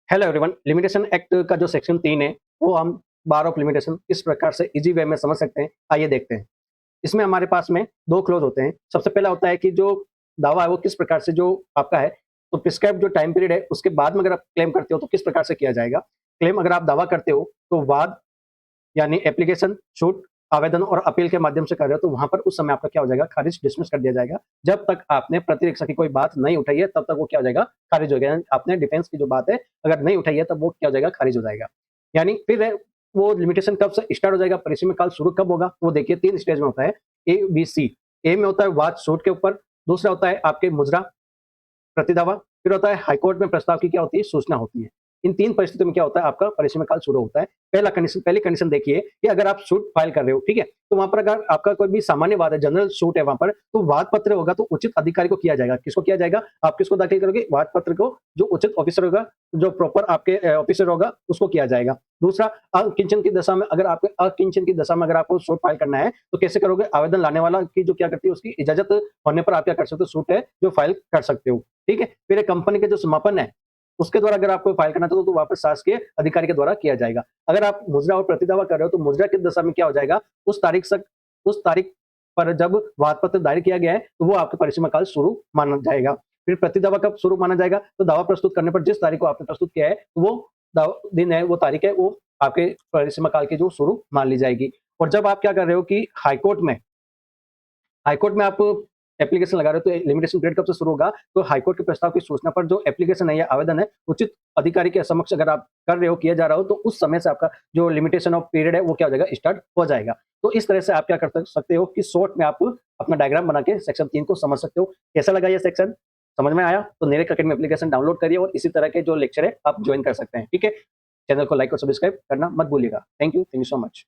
Hello everyone, limitation act का जो section 3 है, वो हम बार ऑफ लिमिटेशन किस प्रकार से ईज़ी वे में समझ सकते हैं, आइए देखते हैं। इसमें हमारे पास में 2 क्लॉज़ होते हैं। सबसे पहला होता है कि जो दावा है वो किस प्रकार से जो आपका है, तो प्रिस्क्राइब्ड जो टाइम पीरियड है उसके बाद में अगर आप क्लेम करते हो तो किस प्रकार से किया जाएगा। क्लेम अगर आप दावा करते हो तो वाद यानी एप्लीकेशन, छूट, आवेदन और अपील के माध्यम से कर रहे हो तो वहाँ पर उस समय आपका क्या हो जाएगा, खारिज डिसमिस कर दिया जाएगा। जब तक आपने प्रतिरक्षा की कोई बात नहीं उठाई है तब तक वो क्या हो जाएगा, खारिज हो गया। आपने डिफेंस की जो बात है अगर नहीं उठाई है तब वो क्या हो जाएगा, खारिज हो जाएगा। यानी फिर वो लिमिटेशन कब से स्टार्ट हो जाएगा, परिसीमा काल शुरू कब होगा, वो देखिए 3 स्टेज में होता है, ए, बी, सी। ए में होता है वाद छूट के ऊपर, दूसरा होता है आपके मुजरा प्रतिदावा, फिर होता है हाईकोर्ट में प्रस्ताव की क्या होती है, सूचना होती है। इन 3 परिस्थितियों में क्या होता है, आपका परिसीमा काल शुरू होता है। पहली कंडीशन देखिए कि अगर आप सूट फाइल कर रहे हो, ठीक है? तो वहाँ पर अगर आपका कोई भी सामान्य वाद है, जनरल सूट है वहाँ पर, तो वाद पत्र होगा तो उचित अधिकारी को किया जाएगा। किसको किया जाएगा? आप किसको दाखिल करोगे? वाद पत्र को जो उचित ऑफिसर होगा, जो प्रॉपर आपके ऑफिसर होगा, उसको किया जाएगा। दूसरा, अकिंचन की दशा में अगर आपको अकिंचन की दशा में अगर आपको सूट फाइल करना है, तो कैसे करोगे? आवेदन लाने वाला की जो क्या करती है, उसकी इजाज़त होने पर आप क्या कर सकते हो, सूट है जो फाइल कर सकते हो। ठीक है? फिर एक कंपनी के जो समापन है, उसके द्वारा अगर आपको फाइल करना था तो वहाँ पर शासकीय अधिकारी के द्वारा किया जाएगा। अगर आप मुजरा और प्रतिदावा कर रहे हो तो मुजरा की दशा में क्या हो जाएगा, उस तारीख पर जब वाद पत्र दायर किया गया है तो वो आपके परिसीमा काल शुरू माना जाएगा। फिर प्रतिदावा कब शुरू माना जाएगा, तो दावा प्रस्तुत करने पर जिस तारीख को आपने प्रस्तुत किया है तो वो दिन है, वो तारीख है, वो आपके परिसीमा काल की जो शुरू मान ली जाएगी। और जब आप क्या कर रहे हो कि हाईकोर्ट में आप एप्लीकेशन लगा रहे हो तो लिमिटेशन पीरियड कब से शुरू होगा, तो हाईकोर्ट के प्रस्ताव की सूचना पर जो एप्लीकेशन है या आवेदन है उचित अधिकारी के समक्ष अगर आप कर रहे हो, किया जा रहा हो, तो उस समय से आपका जो लिमिटेशन ऑफ पीरियड है वो क्या हो जाएगा, स्टार्ट हो जाएगा। तो इस तरह से आप क्या कर सकते हो कि शॉर्ट में आप अपना डायग्राम बना के सेक्शन 3 को समझ सकते हो। कैसा लगा ये सेक्शन? समझ में आया? तो नेरेक अकेडमी एप्लीकेशन डाउनलोड करिए और इसी तरह के जो लेक्चर है आप ज्वाइन कर सकते हैं। ठीक है? चैनल को लाइक और सब्सक्राइब करना मत भूलिएगा। Thank you so much.